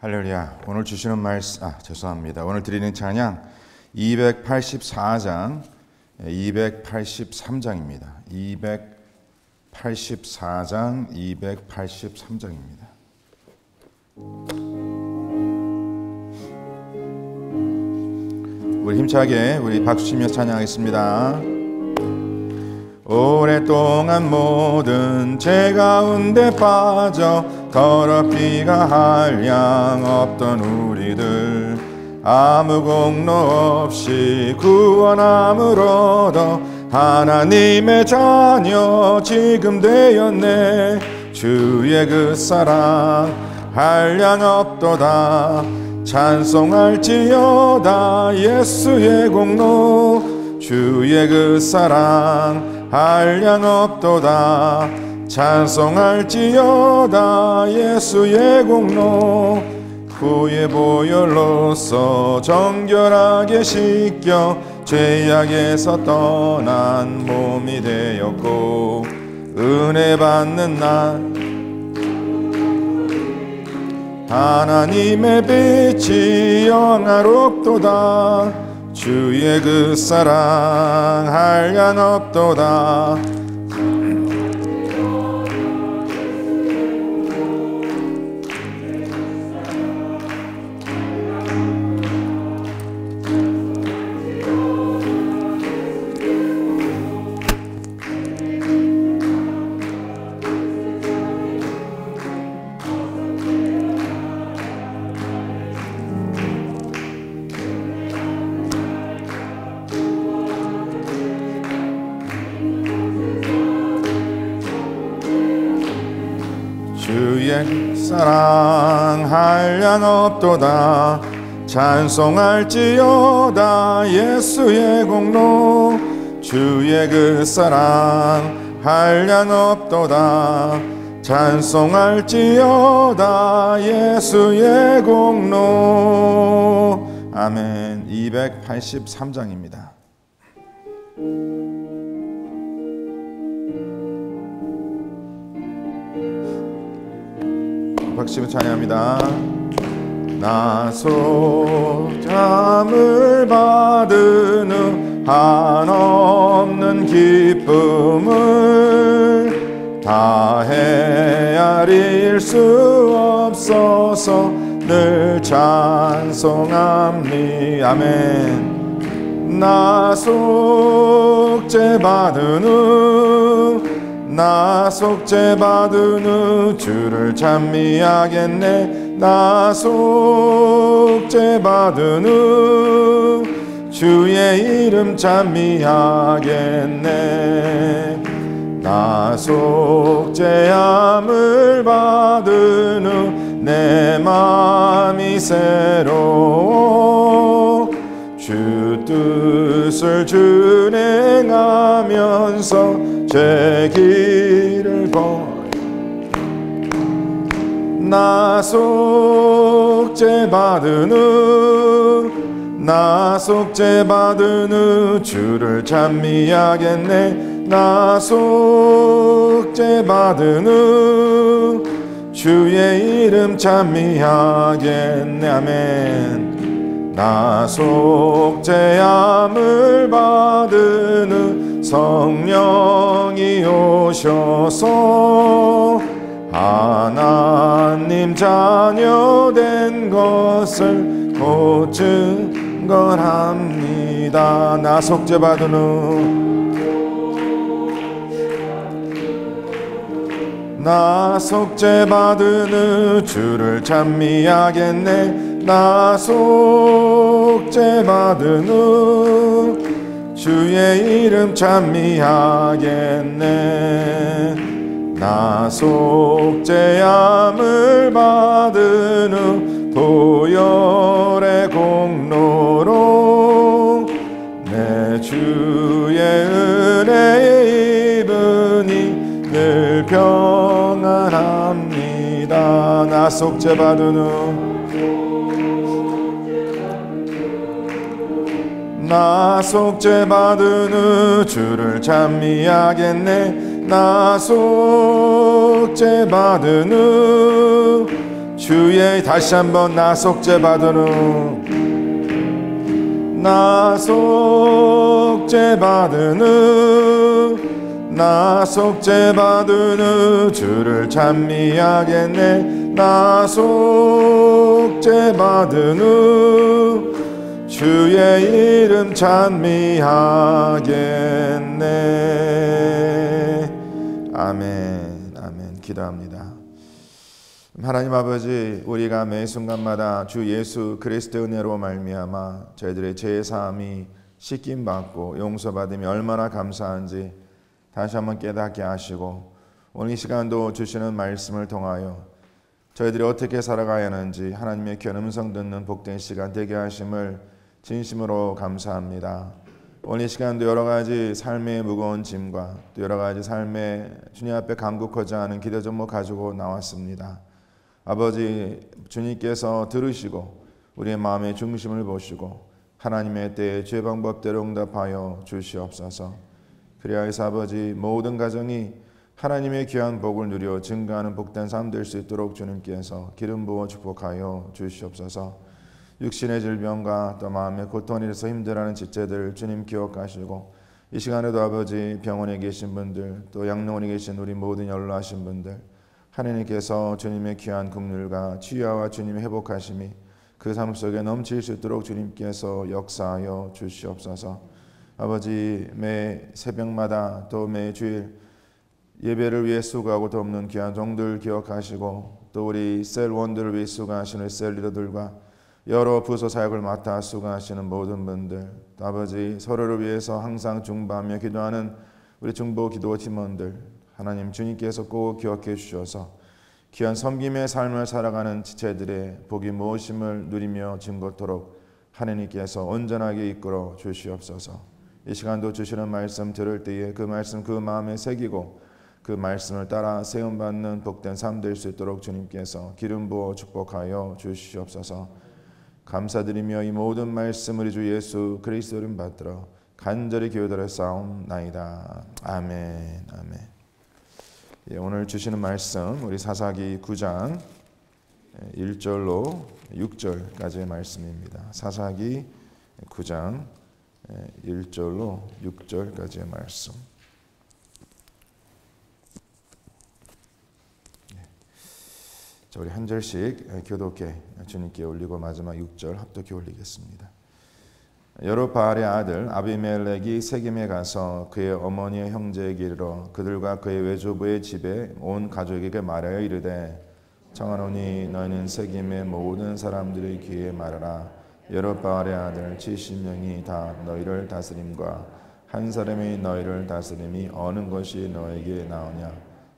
할렐루야. 오늘 주시는 말씀, 죄송합니다. 오늘 드리는 찬양 284장 283장입니다. 284장 283장입니다. 우리 힘차게 우리 박수치며 찬양하겠습니다. 오랫동안 모든 죄 가운데 빠져 더럽기가 한량 없던 우리들 아무 공로 없이 구원함을 얻어 하나님의 자녀 지금 되었네. 주의 그 사랑 한량 없도다. 찬송할지어다. 예수의 공로 주의 그 사랑 한량 없도다. 찬송할지어다. 예수의 공로 후의 보혈로서 정결하게 씻겨 죄악에서 떠난 몸이 되었고 은혜 받는 날 하나님의 빛이 영화롭도다. 주의 그 사랑 한량 없도다. 주의 사랑 한량 없도다. 찬송할지어다. 예수의 공로 주의 그 사랑 한량 없도다. 찬송할지어다. 예수의 공로. 아멘. 283장입니다. 박수치며 찬양합니다. 나소잠을 받은 후 한없는 기쁨을 다 헤아릴 수 없어서 늘 찬송합니다. 아멘. 나속죄 받은 후 나속죄 받은 후 주를 찬미하겠네. 나속죄 받은 후 주의 이름 찬미하겠네. 나속죄함을 받은 후 내 마음이 새로워 주 뜻을 준행하면서 제 길을 나속죄 받은 후 나속죄 받은 후 주를 찬미하겠네. 나속죄 받은 후 주의 이름 찬미하겠네. 아멘. 나속죄함을 받은 후 성령이 오셔서 하나님 자녀 된 것을 곧 증거합니다. 나속죄 받은 후 나속죄 받은 후 주를 찬미하겠네. 나속죄 받은 후 주의 이름 찬미하겠네. 나속죄함을 받은 후 보혈의 공로로 내 주의 은혜에 입으니 늘 평안합니다. 나속죄 받은 후 나속죄 받은 후 주를 찬미하겠네. 나속죄 받은 후 주의 다시 한번 나 속죄 받은 후 나 속죄 받은 후 나 속죄 받은 후 주를 찬미하겠네. 나 속죄 받은 후 주의 이름 찬미하겠네. 아멘. 아멘. 기도합니다. 하나님 아버지, 우리가 매 순간마다 주 예수 그리스도의 은혜로 말미암아 저희들의 죄 사함이 씻김 받고 용서받음이 얼마나 감사한지 다시 한번 깨닫게 하시고, 오늘 이 시간도 주시는 말씀을 통하여 저희들이 어떻게 살아가야 하는지 하나님의 귀한 음성 듣는 복된 시간 되게 하심을 진심으로 감사합니다. 오늘 이 시간도 여러 가지 삶의 무거운 짐과 또 여러 가지 삶의 주님 앞에 간구하자 하는 기도 제목 가지고 나왔습니다. 아버지, 주님께서 들으시고 우리의 마음의 중심을 보시고 하나님의 때에 죄 방법대로 응답하여 주시옵소서. 그리하여서 아버지, 모든 가정이 하나님의 귀한 복을 누려 증거하는 복된 삶 될 수 있도록 주님께서 기름 부어 축복하여 주시옵소서. 육신의 질병과 또 마음의 고통을 인해서 힘들어하는 지체들 주님 기억하시고, 이 시간에도 아버지, 병원에 계신 분들 또 양로원에 계신 우리 모든 연로하신 분들 하나님께서 주님의 귀한 긍휼과 치유와 주님의 회복하심이 그 삶 속에 넘칠 수 있도록 주님께서 역사하여 주시옵소서. 아버지, 매 새벽마다 또 매 주일 예배를 위해 수고하고 돕는 귀한 종들 기억하시고, 또 우리 셀원들을 위해 수고하시는 셀 리더들과 여러 부서 사역을 맡아 수고하시는 모든 분들, 또 아버지, 서로를 위해서 항상 중보하며 기도하는 우리 중보 기도 팀원들, 하나님 주님께서 꼭 기억해 주셔서 귀한 섬김의 삶을 살아가는 지체들의 복이 무엇임을 누리며 증거토록 하나님께서 온전하게 이끌어 주시옵소서. 이 시간도 주시는 말씀 들을 때에 그 말씀 그 마음에 새기고 그 말씀을 따라 세움받는 복된 삶 될 수 있도록 주님께서 기름 부어 축복하여 주시옵소서. 감사드리며 이 모든 말씀 우리 주 예수 그리스도 이름 받들어 간절히 기도드렸사옵나이다. 아멘. 아멘. 예, 오늘 주시는 말씀 우리 사사기 9장 1절로 6절까지의 말씀입니다. 사사기 9장 1절로 6절까지의 말씀. 자, 우리 한 절씩 교독해 주님께 올리고 마지막 6절 합독해 올리겠습니다. 여룹바알의 아들 아비멜렉이 세겜에 가서 그의 어머니의 형제에게 이르러 그들과 그의 외조부의 집에 온 가족에게 말하여 이르되, 청하노니 너희는 세겜의 모든 사람들의 귀에 말하라. 여룹바알의 아들 70명이 다 너희를 다스림과 한 사람이 너희를 다스림이 어느 것이 너에게 나오냐.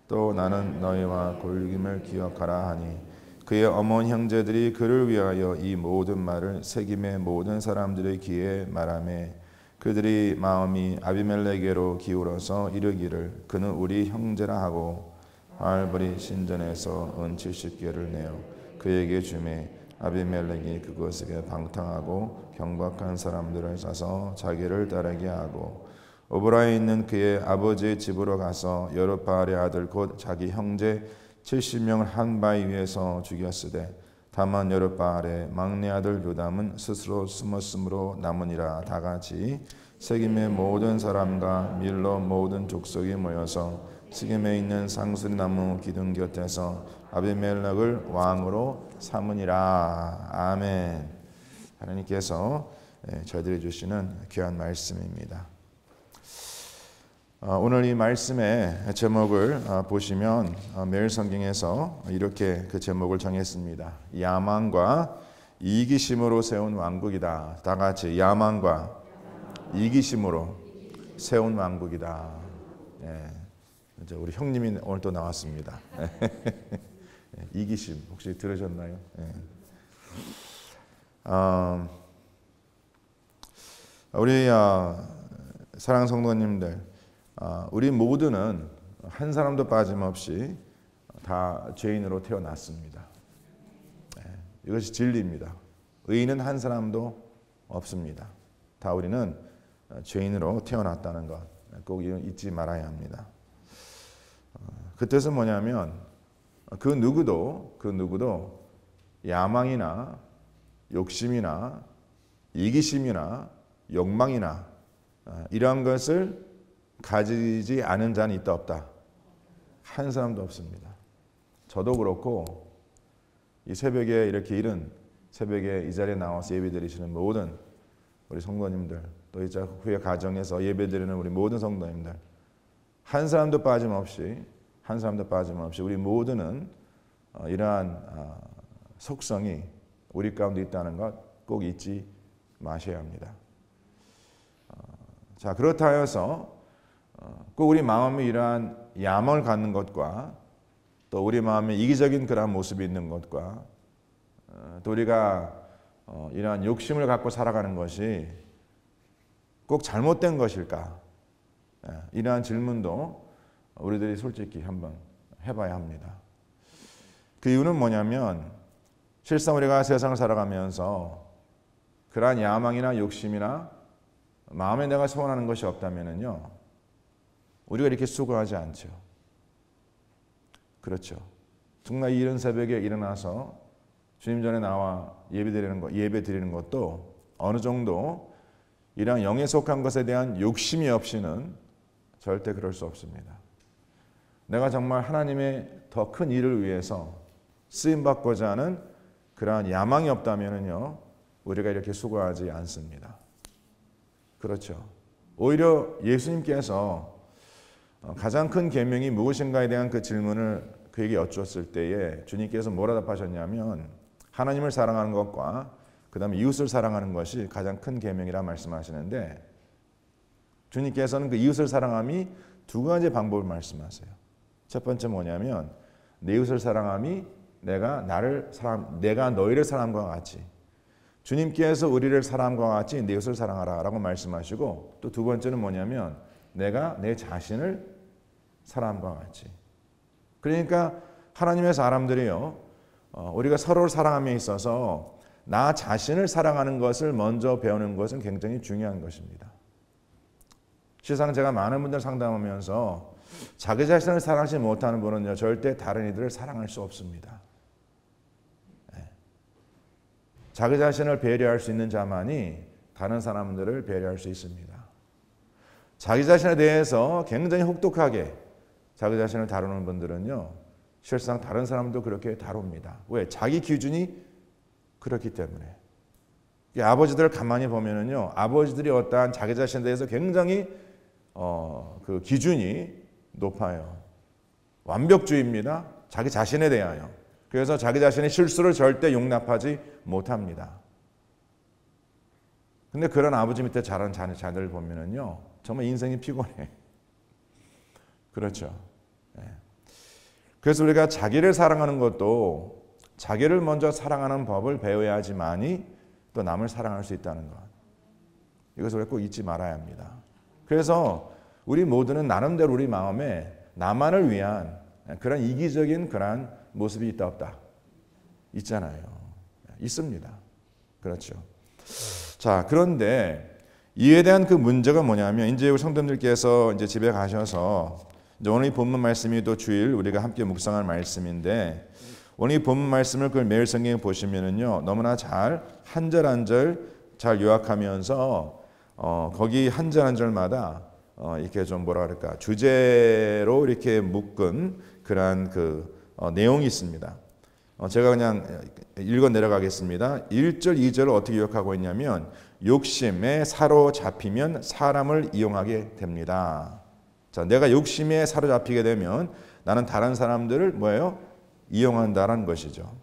또 나는 너희와 골김을 기억하라 하니, 그의 어머니 형제들이 그를 위하여 이 모든 말을 세겜의 모든 사람들의 귀에 말하매, 그들이 마음이 아비멜렉에게로 기울어서 이르기를 그는 우리 형제라 하고, 바알브리 신전에서 은 70개를 내어 그에게 주매, 아비멜렉이 그것에게 방탕하고 경박한 사람들을 사서 자기를 따르게 하고, 오브라에 있는 그의 아버지의 집으로 가서 여룹바알의 아들 곧 자기 형제 70명을 한 바위 위에서 죽였으되, 다만 여룹바알의 막내 아들 요담은 스스로 숨었으므로 남으니라. 다같이 세겜의 모든 사람과 밀로 모든 족속이 모여서 세겜에 있는 상수리 나무 기둥 곁에서 아비멜렉을 왕으로 삼으니라. 아멘. 하나님께서 저희들이 주시는 귀한 말씀입니다. 오늘 이 말씀의 제목을 보시면 매일 성경에서 이렇게 그 제목을 정했습니다. 야망과 이기심으로 세운 왕국이다. 다 같이 야망과 이기심으로 세운 왕국이다. 예, 이제 우리 형님이 오늘 또 나왔습니다. 이기심 혹시 들으셨나요? 예. 우리 사랑하는 성도님들, 우리 모두는 한 사람도 빠짐없이 다 죄인으로 태어났습니다. 이것이 진리입니다. 의인은 한 사람도 없습니다. 다 우리는 죄인으로 태어났다는 것 꼭 잊지 말아야 합니다. 그 뜻은 뭐냐면 그 누구도 야망이나 욕심이나 이기심이나 욕망이나 이러한 것을 가지지 않은 자는 있다 없다? 한 사람도 없습니다. 저도 그렇고 이 새벽에 이렇게 이른 새벽에 이 자리에 나와서 예배드리시는 모든 우리 성도님들, 또 이제 후에 가정에서 예배드리는 우리 모든 성도님들, 한 사람도 빠짐없이 우리 모두는 이러한 속성이 우리 가운데 있다는 것 꼭 잊지 마셔야 합니다. 자, 그렇다 하여서 꼭 우리 마음에 이러한 야망을 갖는 것과 또 우리 마음에 이기적인 그런 모습이 있는 것과 또 우리가 이러한 욕심을 갖고 살아가는 것이 꼭 잘못된 것일까? 이러한 질문도 우리들이 솔직히 한번 해봐야 합니다. 그 이유는 뭐냐면 실상 우리가 세상을 살아가면서 그러한 야망이나 욕심이나 마음에 내가 소원하는 것이 없다면요, 우리가 이렇게 수고하지 않죠. 그렇죠. 정말 이른 새벽에 일어나서 주님 전에 나와 예배 드리는 것도 어느 정도 이러한 영에 속한 것에 대한 욕심이 없이는 절대 그럴 수 없습니다. 내가 정말 하나님의 더 큰 일을 위해서 쓰임받고자 하는 그러한 야망이 없다면요, 우리가 이렇게 수고하지 않습니다. 그렇죠. 오히려 예수님께서 가장 큰 계명이 무엇인가에 대한 그 질문을 그에게 여쭈었을 때에 주님께서 뭐라 답하셨냐면 하나님을 사랑하는 것과 그 다음에 이웃을 사랑하는 것이 가장 큰 계명이라 말씀하시는데, 주님께서는 그 이웃을 사랑함이 두 가지 방법을 말씀하세요. 첫 번째 뭐냐면 내 이웃을 사랑함이 내가 너희를 사랑함과 같이, 주님께서 우리를 사랑함과 같이 내 이웃을 사랑하라 라고 말씀하시고, 또 두 번째는 뭐냐면 내가 내 자신을 사랑함과 같이. 그러니까 하나님의 사람들이요, 우리가 서로를 사랑함에 있어서 나 자신을 사랑하는 것을 먼저 배우는 것은 굉장히 중요한 것입니다. 실상 제가 많은 분들 상담하면서 자기 자신을 사랑하지 못하는 분은요, 절대 다른 이들을 사랑할 수 없습니다. 자기 자신을 배려할 수 있는 자만이 다른 사람들을 배려할 수 있습니다. 자기 자신에 대해서 굉장히 혹독하게 자기 자신을 다루는 분들은요, 실상 다른 사람도 그렇게 다룹니다. 왜? 자기 기준이 그렇기 때문에. 아버지들을 가만히 보면은요, 아버지들이 어떠한 자기 자신에 대해서 굉장히 그 기준이 높아요. 완벽주의입니다. 자기 자신에 대하여. 그래서 자기 자신의 실수를 절대 용납하지 못합니다. 근데 그런 아버지 밑에 자란 자녀를 보면은요, 정말 인생이 피곤해. 그렇죠. 그래서 우리가 자기를 사랑하는 것도 자기를 먼저 사랑하는 법을 배워야지만이 또 남을 사랑할 수 있다는 것. 이것을 우리가 꼭 잊지 말아야 합니다. 그래서 우리 모두는 나름대로 우리 마음에 나만을 위한 그런 이기적인 그런 모습이 있다 없다? 있잖아요. 있습니다. 그렇죠. 자, 그런데 이에 대한 그 문제가 뭐냐면, 이제 우리 성도님들께서 이제 집에 가셔서 이제 오늘 이 본문 말씀이 또 주일 우리가 함께 묵상할 말씀인데, 오늘 이 본문 말씀을 그 매일 성경에 보시면은요, 너무나 잘 한 절 한 절 잘 요약하면서 거기 한 절 한 절마다 이렇게 좀 뭐라 그럴까, 주제로 이렇게 묶은 그러한 그 내용이 있습니다. 제가 그냥 읽어 내려가겠습니다. 1절, 2절을 어떻게 요약하고 있냐면, 욕심에 사로잡히면 사람을 이용하게 됩니다. 자, 내가 욕심에 사로잡히게 되면 나는 다른 사람들을 뭐예요? 이용한다라는 것이죠.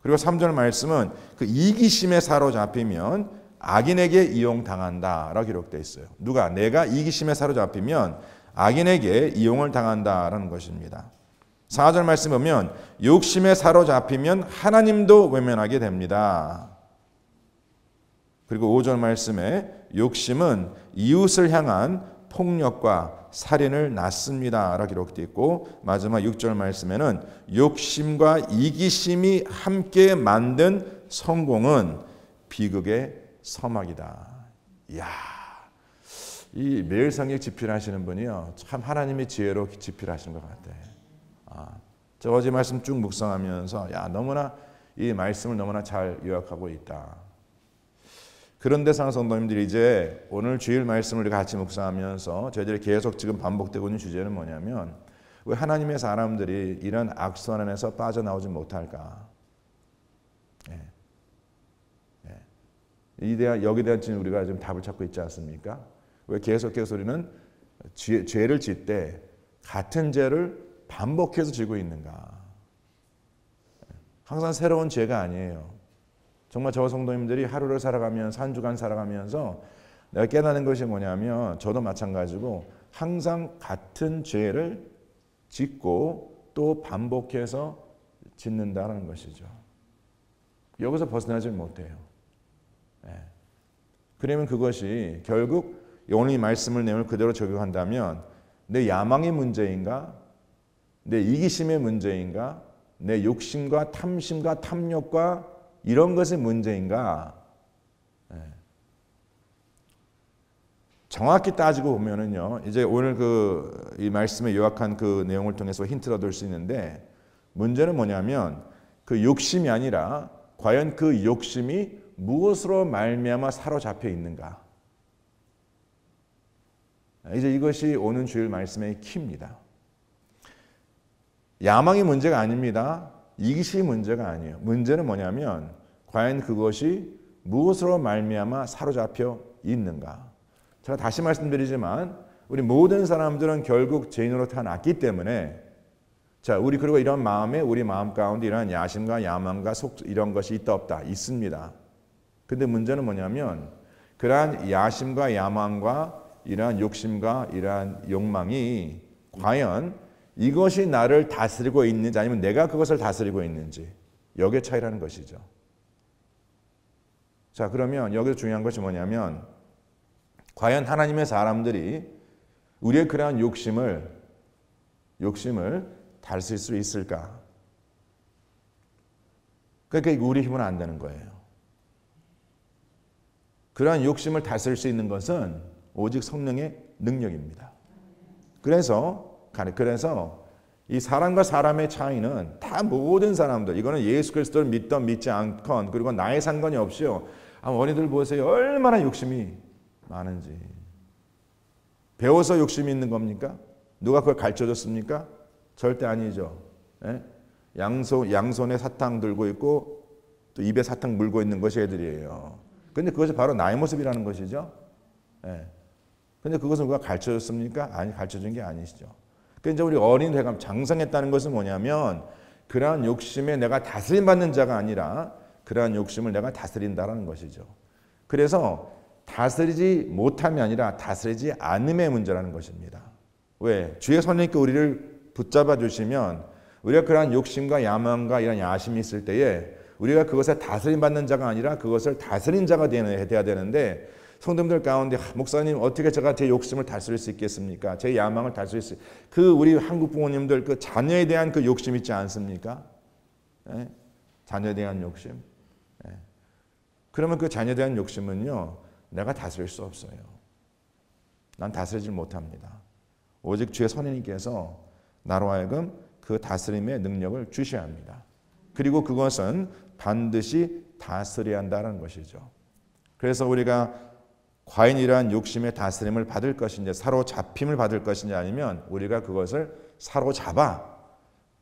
그리고 3절 말씀은 그 이기심에 사로잡히면 악인에게 이용당한다라고 기록되어 있어요. 누가? 내가 이기심에 사로잡히면 악인에게 이용을 당한다라는 것입니다. 4절 말씀 보면 욕심에 사로잡히면 하나님도 외면하게 됩니다. 그리고 5절 말씀에 욕심은 이웃을 향한 폭력과 살인을 낳습니다 라고 기록되어 있고, 마지막 6절 말씀에는 욕심과 이기심이 함께 만든 성공은 비극의 서막이다. 이야, 이 매일 성경 집필하시는 분이요, 참 하나님의 지혜로 집필하시는 것 같아요. 저 어제 말씀 쭉 묵상하면서, 야, 너무나 이 말씀을 너무나 잘 요약하고 있다. 그런데 사랑하는 성도님들이 이제 오늘 주일 말씀을 우리가 같이 묵상하면서 저희들이 계속 지금 반복되고 있는 주제는 뭐냐면 왜 하나님의 사람들이 이런 악순환 안에서 빠져나오지 못할까? 여기에 대한 지금 우리가 좀 답을 찾고 있지 않습니까? 왜 계속해서 우리는 죄를 짓 때 같은 죄를 반복해서 지고 있는가? 항상 새로운 죄가 아니에요. 정말 저 성도님들이 하루를 살아가면서 한 주간 살아가면서 내가 깨닫는 것이 뭐냐면 저도 마찬가지고 항상 같은 죄를 짓고 또 반복해서 짓는다는 것이죠. 여기서 벗어나지 못해요. 그러면 그것이 결국 오늘 이 말씀을 내용을 그대로 적용한다면 내 야망의 문제인가? 내 이기심의 문제인가? 내 욕심과 탐심과 탐욕과 이런 것의 문제인가? 정확히 따지고 보면은요, 이제 오늘 이 말씀에 요약한 그 내용을 통해서 힌트를 얻을 수 있는데 문제는 뭐냐면 그 욕심이 아니라 과연 그 욕심이 무엇으로 말미암아 사로잡혀 있는가? 이제 이것이 오늘 주일 말씀의 키입니다. 야망이 문제가 아닙니다. 이기심이 문제가 아니에요. 문제는 뭐냐면 과연 그것이 무엇으로 말미암아 사로잡혀 있는가? 제가 다시 말씀드리지만 우리 모든 사람들은 결국 죄인으로 태어났기 때문에 우리 그리고 이런 마음에 우리 마음 가운데 이런 야심과 야망과 이런 것이 있다 없다 있습니다. 근데 문제는 뭐냐면 그러한 야심과 야망과 이러한 욕심과 이러한 욕망이 과연 이것이 나를 다스리고 있는지 아니면 내가 그것을 다스리고 있는지 여기에 차이라는 것이죠. 자, 그러면 여기서 중요한 것이 뭐냐면 과연 하나님의 사람들이 우리의 그러한 욕심을 다스릴 수 있을까? 그러니까 우리 힘은 안 되는 거예요. 그러한 욕심을 다스릴 수 있는 것은 오직 성령의 능력입니다. 그래서 이 사람과 사람의 차이는 다 모든 사람들, 이거는 예수 그리스도를 믿던 믿지 않건 그리고 나의 상관이 없이요. 어린이들 보세요. 얼마나 욕심이 많은지. 배워서 욕심이 있는 겁니까? 누가 그걸 가르쳐줬습니까? 절대 아니죠. 양손에 사탕 들고 있고 또 입에 사탕 물고 있는 것이 애들이에요. 근데 그것이 바로 나의 모습이라는 것이죠. 근데 그것은 누가 가르쳐줬습니까? 아니, 가르쳐준 게 아니시죠. 그러니까 이제 우리 어린이가 장성했다는 것은 뭐냐면 그러한 욕심에 내가 다스림받는 자가 아니라 그러한 욕심을 내가 다스린다는 것이죠. 그래서 다스리지 못함이 아니라 다스리지 않음의 문제라는 것입니다. 왜? 주의 성령님께 우리를 붙잡아 주시면 우리가 그러한 욕심과 야망과 이런 야심이 있을 때에 우리가 그것에 다스림받는 자가 아니라 그것을 다스린 자가 돼야 되는데 성도님들 가운데 목사님 어떻게 제가 제 욕심을 다스릴 수 있겠습니까? 제 야망을 다스릴 수 우리 한국 부모님들 그 자녀에 대한 그 욕심 있지 않습니까? 자녀에 대한 욕심. 그러면 그 자녀에 대한 욕심은요 내가 다스릴 수 없어요. 난 다스리지 못합니다. 오직 주의 성령님께서 나로 하여금 그 다스림의 능력을 주셔야 합니다. 그리고 그것은 반드시 다스려야 한다는 것이죠. 그래서 우리가 과연 이러한 욕심의 다스림을 받을 것인지 사로잡힘을 받을 것인지 아니면 우리가 그것을 사로잡아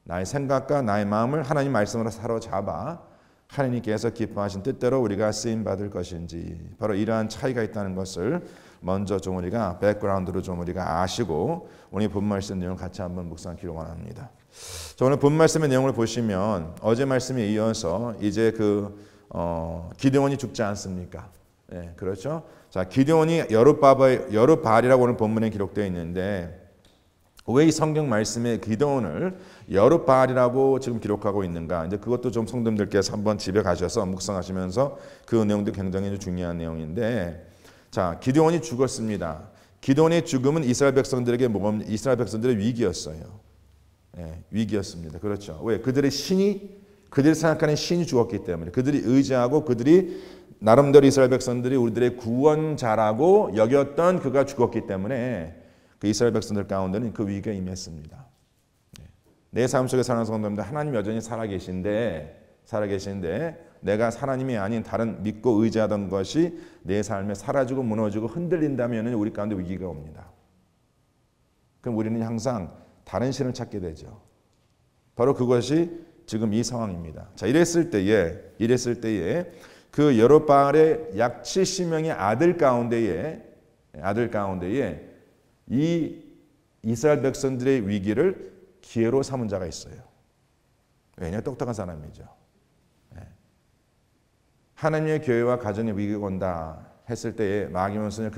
나의 생각과 나의 마음을 하나님 말씀으로 사로잡아 하나님께서 기뻐하신 뜻대로 우리가 쓰임받을 것인지 바로 이러한 차이가 있다는 것을 먼저 좀 우리가 백그라운드로 좀 우리가 아시고 오늘 본 말씀 내용을 같이 한번 묵상하기를 원합니다. 자, 오늘 본 말씀의 내용을 보시면 어제 말씀에 이어서 이제 기드온이 죽지 않습니까? 네, 그렇죠. 자, 기드온이 여룻바알이라고 오늘 본문에 기록되어 있는데 왜 이 성경 말씀에 기드온을 여룻바알이라고 지금 기록하고 있는가? 이제 그것도 좀 성도님들께서 한번 집에 가셔서 묵상하시면서 그 내용도 굉장히 중요한 내용인데, 자, 기드온이 죽었습니다. 기드온의 죽음은 이스라엘 백성들의 위기였어요. 네, 위기였습니다. 그렇죠. 왜? 그들이 생각하는 신이 죽었기 때문에 그들이 의지하고 그들이 나름대로 이스라엘 백성들이 우리들의 구원자라고 여겼던 그가 죽었기 때문에 그 이스라엘 백성들 가운데는 그 위기가 임했습니다. 내 삶 속에 사는 성도님들 하나님 여전히 살아계신데 살아계신데 내가 하나님이 아닌 다른 믿고 의지하던 것이 내 삶에 사라지고 무너지고 흔들린다면 우리 가운데 위기가 옵니다. 그럼 우리는 항상 다른 신을 찾게 되죠. 바로 그것이 지금 이 상황입니다. 자, 이랬을 때에 그 여롯바알의 약 70명의 아들 가운데에 이 이스라엘 백성들의 위기를 기회로 삼은 자가 있어요. 왜냐? 똑똑한 사람이죠. 하나님의 교회와 가정의 위기가 온다 했을 때에 마귀 원수는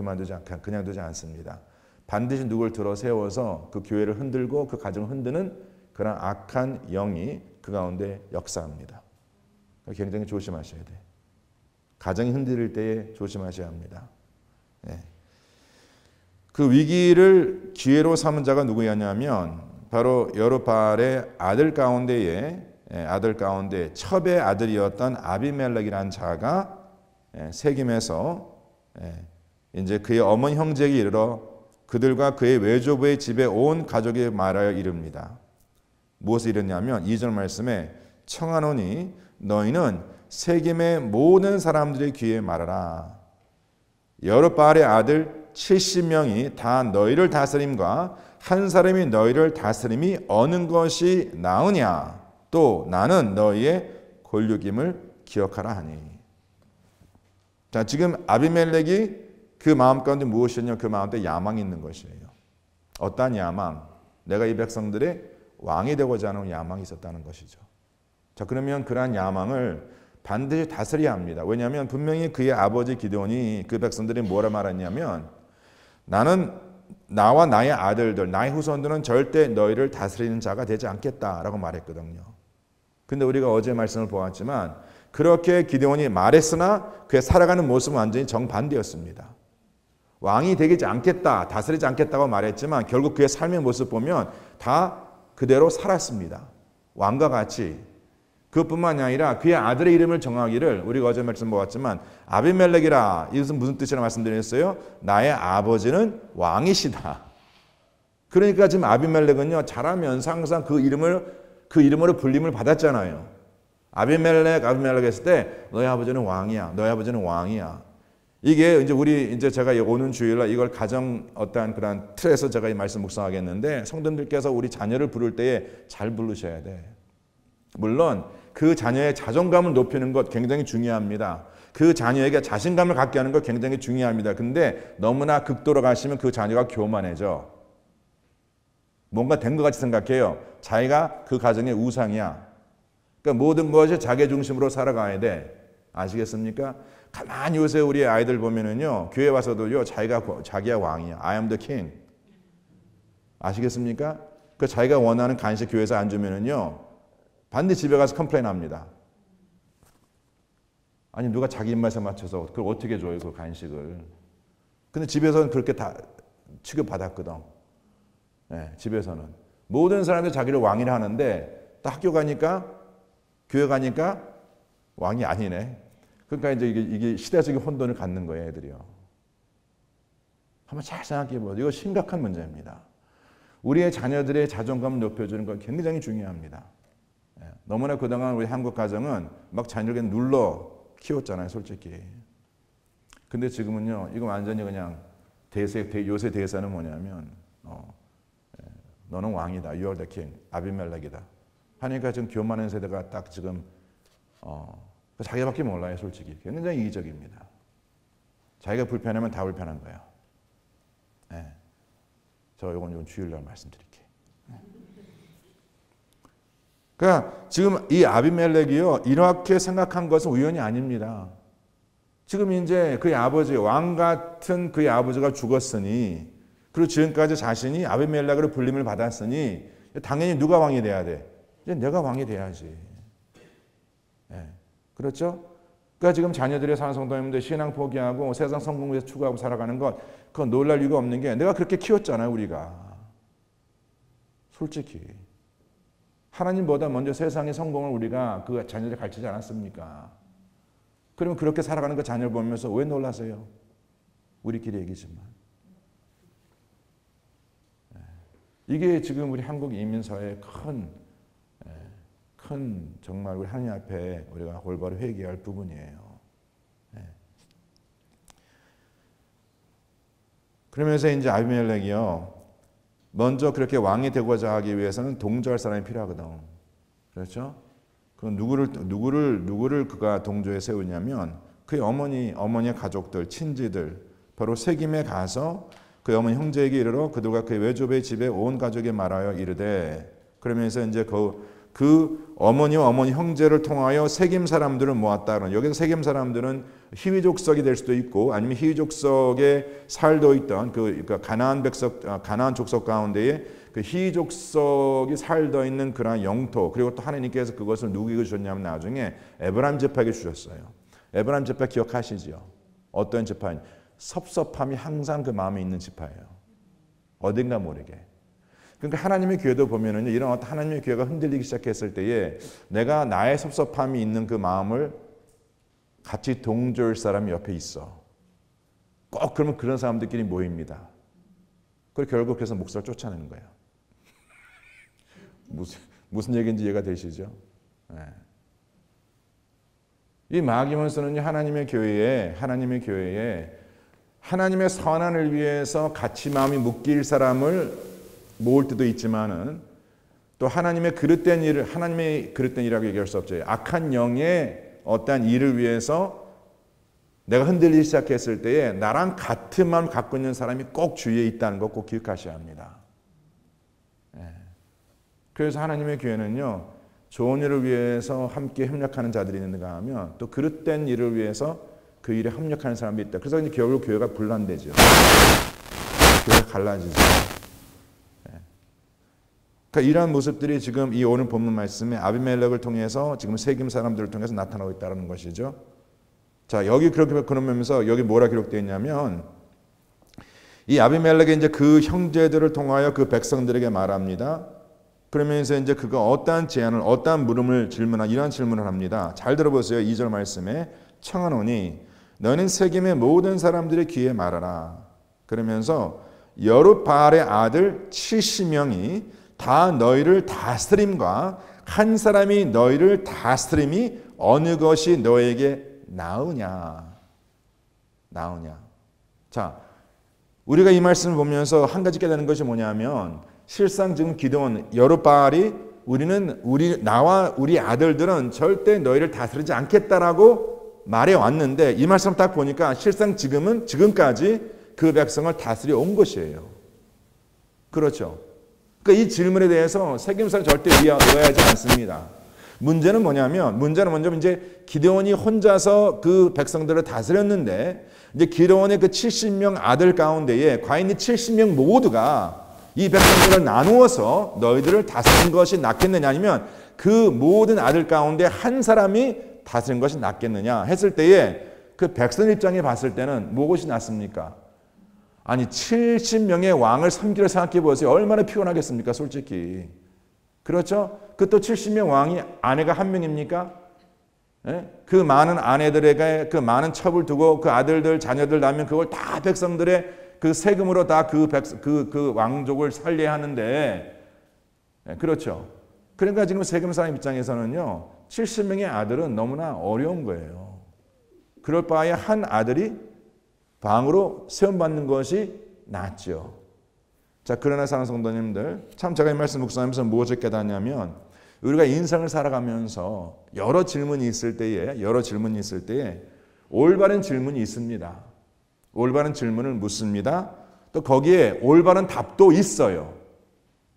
그냥 두지 않습니다. 반드시 누굴 들어 세워서 그 교회를 흔들고 그 가정을 흔드는 그런 악한 영이 그 가운데 역사합니다. 굉장히 조심하셔야 돼요. 가정이 흔들릴 때에 조심하셔야 합니다. 그 위기를 기회로 삼은 자가 누구였냐면 바로 여롯바알의 아들 가운데 첩의 아들이었던 아비멜렉이라는 자가 세겜에서 이제 그의 어머니 형제에게 이르러 그들과 그의 외조부의 집에 온 가족에 말하여 이릅니다. 무엇을 이랬냐면 2절 말씀에 청하노니 너희는 세겜의 모든 사람들의 귀에 말하라. 여롯바알의 아들 70명이 다 너희를 다스림과 한 사람이 너희를 다스림이 어느 것이 나으냐. 또 나는 너희의 권력임을 기억하라 하니. 자, 지금 아비멜렉이 그 마음 가운데 무엇이냐? 그 마음 가운데 야망이 있는 것이에요. 어떠한 야망? 내가 이 백성들의 왕이 되고자 하는 야망이 있었다는 것이죠. 자, 그러면 그러한 야망을 반드시 다스려야 합니다. 왜냐하면 분명히 그의 아버지 기드온이 그 백성들이 뭐라 말했냐면 나는 나와 나의 아들들, 나의 후손들은 절대 너희를 다스리는 자가 되지 않겠다라고 말했거든요. 근데 우리가 어제 말씀을 보았지만 그렇게 기드온이 말했으나 그의 살아가는 모습은 완전히 정반대였습니다. 왕이 되지 않겠다, 다스리지 않겠다고 말했지만 결국 그의 삶의 모습 보면 다 그대로 살았습니다. 왕과 같이. 그것뿐만이 아니라 그의 아들의 이름을 정하기를 우리가 어제 말씀 보았지만 아비멜렉이라 이것은 무슨 뜻이라고 말씀드렸어요? 나의 아버지는 왕이시다. 그러니까 지금 아비멜렉은요 자라면서 항상 그 이름으로 불림을 받았잖아요. 아비멜렉 했을 때 너희 아버지는 왕이야. 너희 아버지는 왕이야. 이게 이제 제가 오는 주일날 이걸 가정 어떠한 그런 틀에서 제가 이 말씀 묵상하겠는데 성도님들께서 우리 자녀를 부를 때에 잘 부르셔야 돼. 물론 그 자녀의 자존감을 높이는 것 굉장히 중요합니다. 그 자녀에게 자신감을 갖게 하는 것 굉장히 중요합니다. 근데 너무나 극도로 가시면 그 자녀가 교만해져. 뭔가 된 것 같이 생각해요. 자기가 그 가정의 우상이야. 그러니까 모든 것이 자기 중심으로 살아가야 돼. 아시겠습니까? 가만히 요새 우리 아이들 보면은요, 교회 와서도요, 자기가 왕이야. I am the king. 아시겠습니까? 그 자기가 원하는 간식 교회에서 안 주면은요, 반드시 집에 가서 컴플레인 합니다. 아니, 누가 자기 입맛에 맞춰서 그걸 어떻게 줘요, 그 간식을. 근데 집에서는 그렇게 다 취급받았거든. 네, 집에서는. 모든 사람들이 자기를 왕이라 하는데, 딱 학교 가니까, 교회 가니까 왕이 아니네. 그러니까 이제 이게 시대적인 혼돈을 갖는 거예요, 애들이요. 한번 잘 생각해 보세요. 이거 심각한 문제입니다. 우리의 자녀들의 자존감을 높여주는 건 굉장히 중요합니다. 너무나 그동안 우리 한국 가정은 막 자녀를 눌러 키웠잖아요, 솔직히. 근데 지금은요, 이거 완전히 그냥 요새 대세는 뭐냐면, 너는 왕이다, you are the king, 아비멜렉이다. 하니까 지금 교만한 세대가 딱 지금, 자기밖에 몰라요, 솔직히. 굉장히 이기적입니다. 자기가 불편하면 다 불편한 거예요. 네. 저 이건 주일날 말씀드릴게요. 그러니까 지금 이 아비멜렉이요, 이렇게 생각한 것은 우연이 아닙니다. 지금 이제 그의 아버지, 왕 같은 그의 아버지가 죽었으니, 그리고 지금까지 자신이 아비멜렉으로 불림을 받았으니, 당연히 누가 왕이 돼야 돼? 이제 내가 왕이 돼야지. 네. 그렇죠? 그러니까 지금 자녀들의 사는 성도님들 신앙 포기하고 세상 성공 위해서 추구하고 살아가는 것, 그건 놀랄 이유가 없는 게 내가 그렇게 키웠잖아요, 우리가. 솔직히. 하나님보다 먼저 세상의 성공을 우리가 그 자녀들 가르치지 않았습니까? 그러면 그렇게 살아가는 그 자녀를 보면서 왜 놀라세요? 우리끼리 얘기지만. 이게 지금 우리 한국 이민사회의 큰 큰 정말 우리 하나님 앞에 우리가 올바로 회개할 부분이에요. 네. 그러면서 이제 아비멜렉이요, 먼저 그렇게 왕이 되고자 하기 위해서는 동조할 사람이 필요하거든. 그렇죠? 그 누구를 그가 동조에 세우냐면 그의 어머니의 가족들, 친지들, 바로 세김에 가서 그의 어머니 형제에게 이르러 그들과 그의 외조부의 집에 온 가족에 말하여 이르되, 그러면서 이제 그 어머니와 어머니 형제를 통하여 세김 사람들을 모았다. 여기서 세김 사람들은 히위 족속이 될 수도 있고 아니면 히위 족속에 살도 있던 그러니까 가나안 족속 가운데에 그 히위 족속이 살도 있는 그러한 영토, 그리고 또 하나님께서 그것을 누구에게 주셨냐면 나중에 에브라임 지파에게 주셨어요. 에브라임 지파 기억하시죠? 어떤 지파냐? 섭섭함이 항상 그 마음에 있는 지파예요. 어딘가 모르게. 그러니까 하나님의 교회도 보면은 이런 어떤 하나님의 교회가 흔들리기 시작했을 때에 내가 나의 섭섭함이 있는 그 마음을 같이 동조할 사람이 옆에 있어. 꼭 그러면 그런 사람들끼리 모입니다. 그리고 결국 그래서 목사를 쫓아내는 거예요. 무슨 얘기인지 이해가 되시죠? 네. 이 마귀몬스는요, 하나님의 교회에 하나님의 선한을 위해서 같이 마음이 묶일 사람을 모을 때도 있지만은 또 하나님의 그릇된 일이라고 얘기할 수 없죠. 악한 영의 어떠한 일을 위해서 내가 흔들리기 시작했을 때에 나랑 같은 마음 갖고 있는 사람이 꼭 주위에 있다는 거 꼭 기억하셔야 합니다. 그래서 하나님의 교회는요, 좋은 일을 위해서 함께 협력하는 자들이 있는가 하면 또 그릇된 일을 위해서 그 일에 협력하는 사람이 있다. 그래서 이제 결국 교회가 분란되죠. 교회가 갈라지죠. 그러니까 이러한 모습들이 지금 이 오늘 본문 말씀에 아비멜렉을 통해서 지금 세김 사람들을 통해서 나타나고 있다는 것이죠. 자, 여기 그러면서 여기 뭐라 기록되어 있냐면 이 아비멜렉이 이제 그 형제들을 통하여 그 백성들에게 말합니다. 그러면서 이제 그가 어떠한 제안을, 어떠한 물음을 이러한 질문을 합니다. 잘 들어보세요. 2절 말씀에 청하노니 너는 세겜의 모든 사람들의 귀에 말하라. 그러면서 여룻바알의 아들 70명이 다 너희를 다스림과 한 사람이 너희를 다스림이 어느 것이 너에게 나으냐. 자, 우리가 이 말씀을 보면서 한 가지 깨닫는 것이 뭐냐면 실상 지금 기드온 여룻바알이 나와 우리 아들들은 절대 너희를 다스리지 않겠다라고 말해 왔는데 이 말씀 딱 보니까 실상 지금까지 그 백성을 다스려 온 것이에요. 그렇죠. 그러니까 이 질문에 대해서 세겜사는 절대 의아하지 않습니다. 문제는 뭐냐면 먼저 이제 기드온이 혼자서 그 백성들을 다스렸는데 이제 기드온의 그 70명 아들 가운데에 과연 이 70명 모두가 이 백성들을 나누어서 너희들을 다스린 것이 낫겠느냐 아니면 그 모든 아들 가운데 한 사람이 다스린 것이 낫겠느냐 했을 때에 그 백성 입장에 봤을 때는 무엇이 낫습니까? 아니 70명의 왕을 섬기려 생각해 보세요. 얼마나 피곤하겠습니까? 솔직히. 그렇죠? 그 또 70명 왕이 아내가 한 명입니까? 예? 그 많은 아내들에게 그 많은 첩을 두고 그 아들들 자녀들 낳으면 그걸 다 백성들의 그 세금으로 다 그 왕족을 살려야 하는데 예, 그렇죠? 그러니까 지금 세금 사람 입장에서는요 70명의 아들은 너무나 어려운 거예요. 그럴 바에 한 아들이 방으로 세움받는 것이 낫죠. 자, 그러나 사랑하는 성도님들, 참 제가 이 말씀 묵상하면서 무엇을 깨닫냐면 우리가 인생을 살아가면서 여러 질문이 있을 때에 올바른 질문이 있습니다. 올바른 질문을 묻습니다. 또 거기에 올바른 답도 있어요.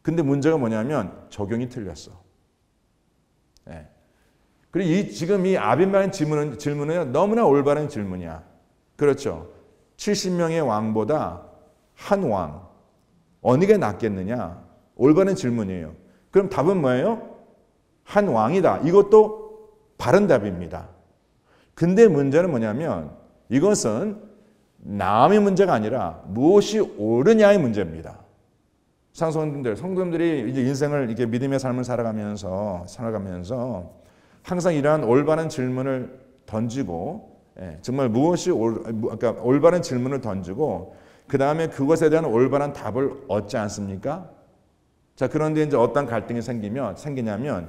근데 문제가 뭐냐면 적용이 틀렸어. 네. 그리고 지금 이 아비멜렉 질문은 너무나 올바른 질문이야. 그렇죠. 70명의 왕보다 한 왕, 어느 게 낫겠느냐? 올바른 질문이에요. 그럼 답은 뭐예요? 한 왕이다. 이것도 바른 답입니다. 근데 문제는 뭐냐면 이것은 남의 문제가 아니라 무엇이 옳으냐의 문제입니다. 성도님들이 이제 인생을 이렇게 믿음의 삶을 살아가면서 항상 이러한 올바른 질문을 던지고 정말 그러니까 올바른 질문을 던지고 그 다음에 그것에 대한 올바른 답을 얻지 않습니까? 자, 그런데 이제 어떤 갈등이 생기냐면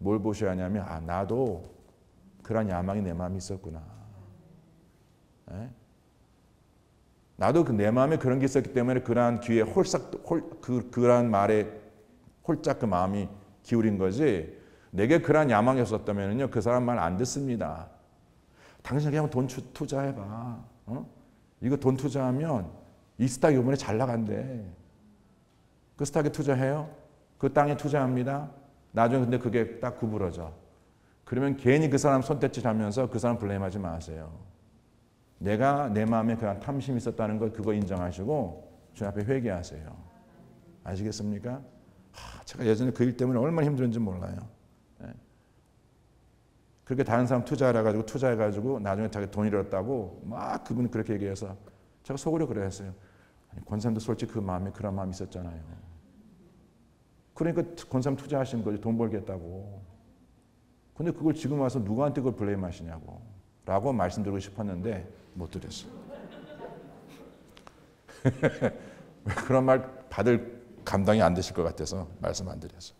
뭘 보셔야 하냐면 나도 그런 야망이 내 마음에 있었구나. 나도 내 마음에 그런 게 있었기 때문에 그러한 귀에 그러한 말에 홀짝 그 마음이 기울인 거지. 내게 그러한 야망이 없었다면요 그 사람 말 안 듣습니다. 당신 그냥 돈 투자해봐. 이거 돈 투자하면 이 스탁 이번에 잘 나간대. 그 스탁에 투자해요. 그 땅에 투자합니다. 나중에 근데 그게 딱 구부러져. 그러면 괜히 그 사람 손대질하면서 그 사람 블레임하지 마세요. 내가 내 마음에 그런 탐심이 있었다는 걸 그거 인정하시고 주님 앞에 회개하세요. 아시겠습니까? 제가 예전에 그 일 때문에 얼마나 힘들었는지 몰라요. 그렇게 다른 사람 투자해가지고 나중에 자기 돈 잃었다고 막 그분이 그렇게 얘기해서 제가 속으로 그랬어요. 권사님도 솔직히 그 마음에 그런 마음이 있었잖아요. 그러니까 권사님 투자하신 거지 돈 벌겠다고. 근데 그걸 지금 와서 누구한테 그걸 블레임하시냐고 라고 말씀드리고 싶었는데 못 드렸어요. 그런 말 받을 감당이 안 되실 것 같아서 말씀 안 드렸어요.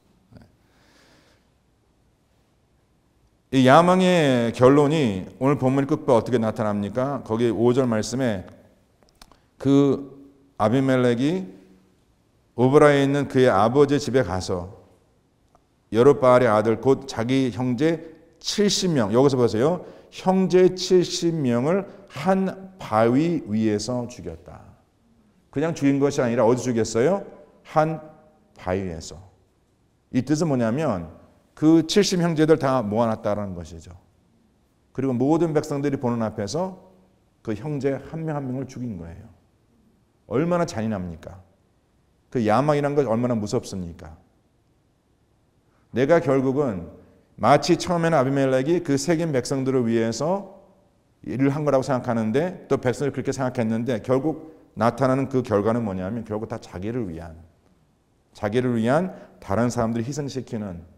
이 야망의 결론이 오늘 본문 끝부분 어떻게 나타납니까? 거기 5절 말씀에 그 아비멜렉이 오브라에 있는 그의 아버지 집에 가서 여룻바알의 아들 곧 자기 형제 70명 여기서 보세요. 형제 70명을 한 바위 위에서 죽였다. 그냥 죽인 것이 아니라 어디 죽였어요? 한 바위에서. 이 뜻은 뭐냐면 그 70형제들 다 모아놨다는 것이죠. 그리고 모든 백성들이 보는 앞에서 그 형제 한 명 한 명을 죽인 거예요. 얼마나 잔인합니까? 그 야망이란 것 얼마나 무섭습니까? 내가 결국은 마치 처음에는 아비멜렉이 그 세겜 백성들을 위해서 일을 한 거라고 생각하는데 또 백성들이 그렇게 생각했는데 결국 나타나는 그 결과는 뭐냐면 결국 다 자기를 위한 다른 사람들을 희생시키는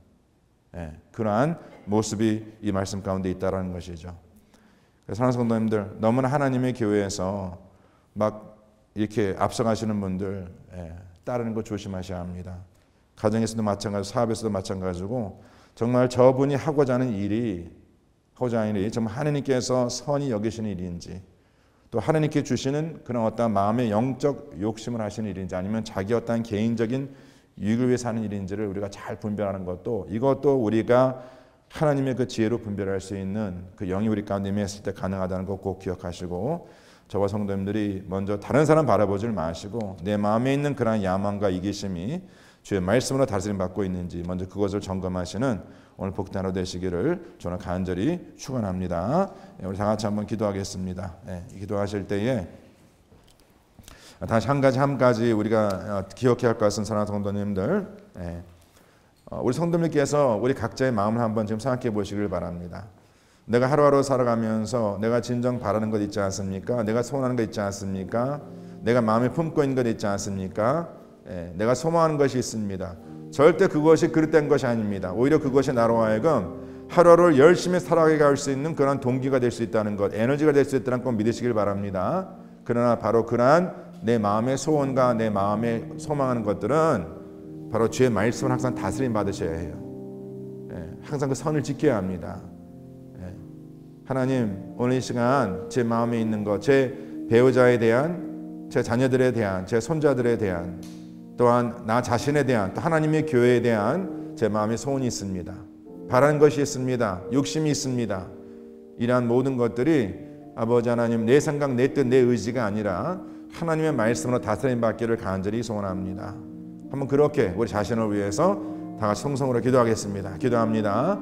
그러한 모습이 이 말씀 가운데 있다는 것이죠. 사랑하는 성도님들, 너무나 하나님의 교회에서 막 이렇게 앞서가시는 분들 따르는 거 조심하셔야 합니다. 가정에서도 마찬가지고 사업에서도 마찬가지고 정말 저분이 하고자 하는 일이 정말 하나님께서 선히 여기시는 일인지 또 하나님께 주시는 그런 어떤 마음의 영적 욕심을 하시는 일인지 아니면 자기 어떤 개인적인 유익을 위해서 하는 일인지를 우리가 잘 분별하는 것도 이것도 우리가 하나님의 그 지혜로 분별할 수 있는 그 영이 우리 가운데 임했을 때 가능하다는 거 꼭 기억하시고 저와 성도님들이 먼저 다른 사람 바라보지 마시고 내 마음에 있는 그런 야망과 이기심이 주의 말씀으로 다스림 받고 있는지 먼저 그것을 점검하시는 오늘 복된 하루 되시기를 저는 간절히 축원합니다. 우리 다 같이 한번 기도하겠습니다. 기도하실 때에 다시 한 가지 우리가 기억해야 할 것은 사랑하는 성도님들, 우리 성도님께서 우리 각자의 마음을 한번 지금 생각해 보시길 바랍니다. 내가 하루하루 살아가면서 내가 진정 바라는 것 있지 않습니까? 내가 소원하는 것 있지 않습니까? 내가 마음에 품고 있는 것 있지 않습니까? 내가 소망하는 것이 있습니다. 절대 그것이 그릇된 것이 아닙니다. 오히려 그것이 나로 하여금 하루하루를 열심히 살아가게 할 수 있는 그런 동기가 될 수 있다는 것, 에너지가 될 수 있다는 것 믿으시길 바랍니다. 그러나 바로 그러한 내 마음의 소원과 내 마음에 소망하는 것들은 바로 주의 말씀을 항상 다스림 받으셔야 해요. 항상 그 선을 지켜야 합니다. 하나님, 오늘 이 시간 제 마음에 있는 것, 제 배우자에 대한, 제 자녀들에 대한, 제 손자들에 대한, 또한 나 자신에 대한, 또 하나님의 교회에 대한 제 마음의 소원이 있습니다. 바라는 것이 있습니다. 욕심이 있습니다. 이러한 모든 것들이 아버지 하나님, 내 생각, 내 뜻, 내 의지가 아니라 하나님의 말씀으로 다스림 받기를 간절히 소원합니다. 한번 그렇게 우리 자신을 위해서 다 같이 성성으로 기도하겠습니다. 기도합니다.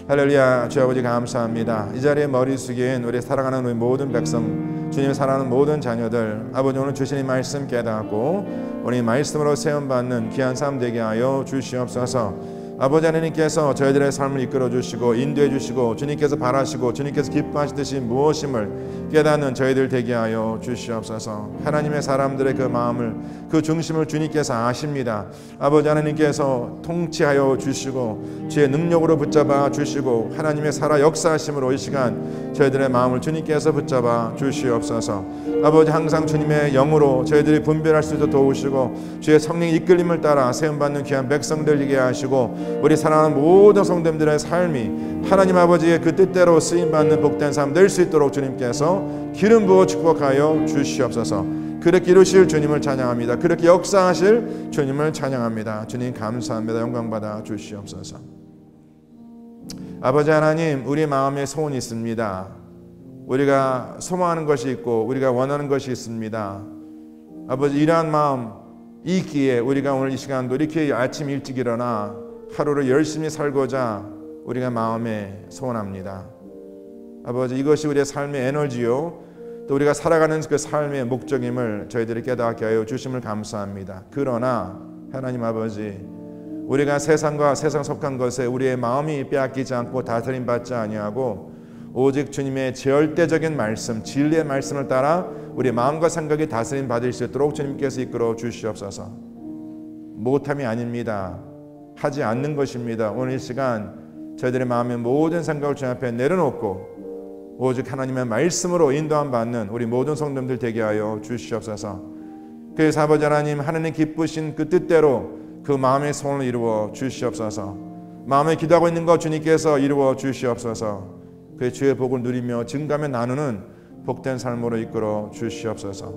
할렐루야. 주 아버지 감사합니다. 이 자리에 머리 숙인 우리 사랑하는 우리 모든 백성, 주님 사랑하는 모든 자녀들, 아버지 오늘 주신 이 말씀 깨닫고 우리 말씀으로 세움받는 귀한 삶 되게 하여 주시옵소서. 아버지 하나님께서 저희들의 삶을 이끌어 주시고 인도해 주시고 주님께서 바라시고 주님께서 기뻐하시듯이 무엇임을 깨닫는 저희들 되게 하여 주시옵소서. 하나님의 사람들의 그 마음을, 그 중심을 주님께서 아십니다. 아버지 하나님께서 통치하여 주시고 주의 능력으로 붙잡아 주시고 하나님의 살아 역사하심으로 이 시간 저희들의 마음을 주님께서 붙잡아 주시옵소서. 아버지 항상 주님의 영으로 저희들이 분별할 수 있도록 도우시고 주의 성령 이끌림을 따라 세움받는 귀한 백성들 되게 하시고 우리 사랑하는 모든 성도님들의 삶이 하나님 아버지의 그 뜻대로 쓰임받는 복된 삶 될 수 있도록 주님께서 기름 부어 축복하여 주시옵소서. 그렇게 이루실 주님을 찬양합니다. 그렇게 역사하실 주님을 찬양합니다. 주님 감사합니다. 영광받아 주시옵소서. 아버지 하나님, 우리 마음에 소원이 있습니다. 우리가 소망하는 것이 있고 우리가 원하는 것이 있습니다. 아버지, 이러한 마음 있기에 우리가 오늘 이 시간도 이렇게 아침 일찍 일어나 하루를 열심히 살고자 우리가 마음에 소원합니다. 아버지, 이것이 우리의 삶의 에너지요 또 우리가 살아가는 그 삶의 목적임을 저희들이 깨닫게 하여 주심을 감사합니다. 그러나 하나님 아버지, 우리가 세상과 세상 속한 것에 우리의 마음이 빼앗기지 않고 다스림받지 아니하고 오직 주님의 절대적인 말씀, 진리의 말씀을 따라 우리 마음과 생각이 다스림 받을 수 있도록 주님께서 이끌어 주시옵소서. 못함이 아닙니다. 하지 않는 것입니다. 오늘 이 시간 저희들의 마음의 모든 생각을 주님 앞에 내려놓고 오직 하나님의 말씀으로 인도함 받는 우리 모든 성도님들 되게 하여 주시옵소서. 그래서 아버지 하나님, 하나님 기쁘신 그 뜻대로 그 마음의 소원을 이루어 주시옵소서. 마음에 기도하고 있는 것 주님께서 이루어 주시옵소서. 그 주의 복을 누리며 증가하며 나누는 복된 삶으로 이끌어 주시옵소서.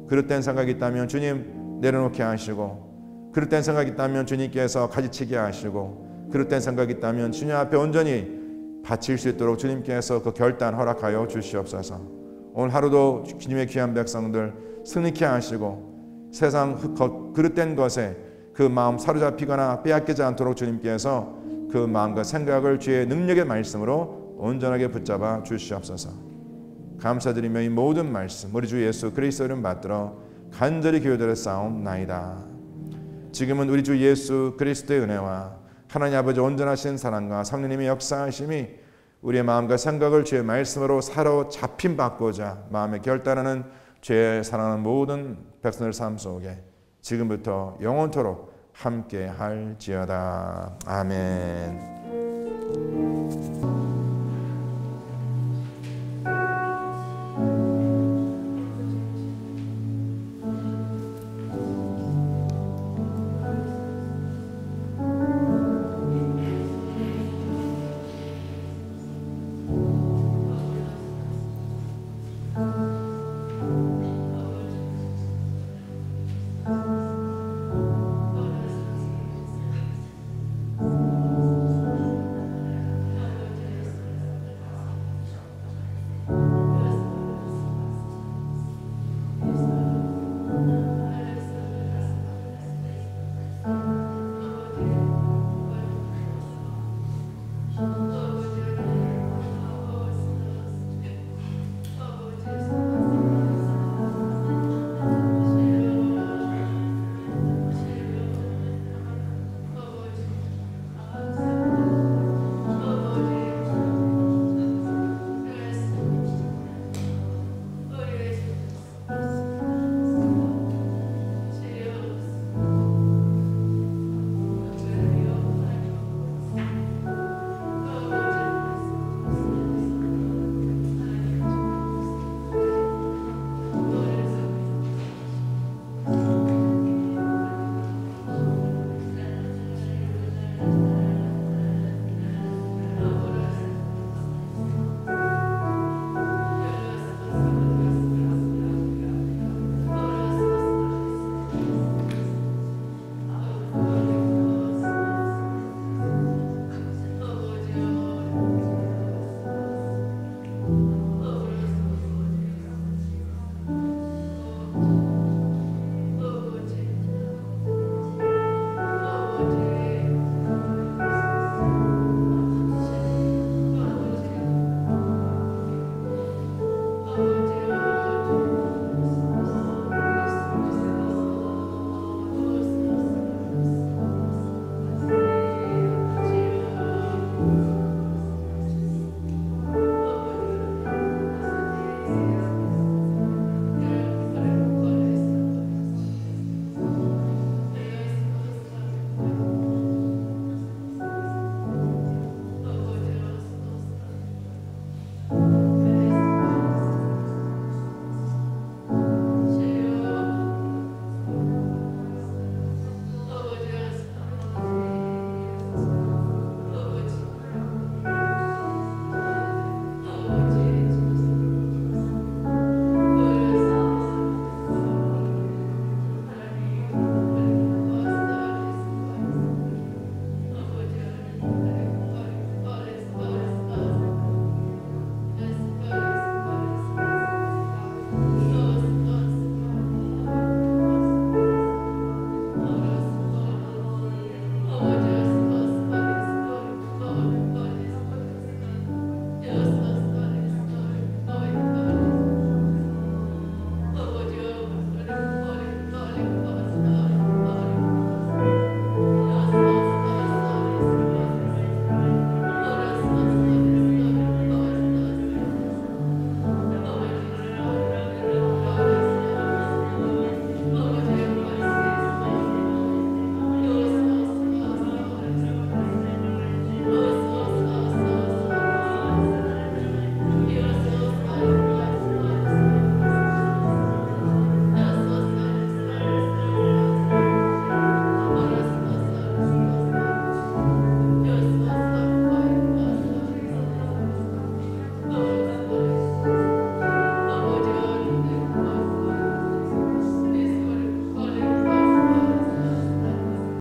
그릇된 생각이 있다면 주님 내려놓게 하시고, 그릇된 생각이 있다면 주님께서 가지치게 하시고, 그릇된 생각이 있다면 주님 앞에 온전히 바칠 수 있도록 주님께서 그 결단 허락하여 주시옵소서. 오늘 하루도 주님의 귀한 백성들 승리케 하시고 세상 그릇된 것에 그 마음 사로잡히거나 빼앗기지 않도록 주님께서 그 마음과 생각을 주의 능력의 말씀으로 온전하게 붙잡아 주시옵소서. 감사드리며 이 모든 말씀 우리 주 예수 그리스도 이름 받들어 간절히 기도드려 싸움나이다. 지금은 우리 주 예수 그리스도의 은혜와 하나님 아버지 온전하신 사랑과 성령님의 역사하심이 우리의 마음과 생각을 주의 말씀으로 사로잡힘 받고자 마음에 결단하는 죄 사랑하는 모든 백성들 삶 속에 지금부터 영원토록 함께 할지어다. 아멘.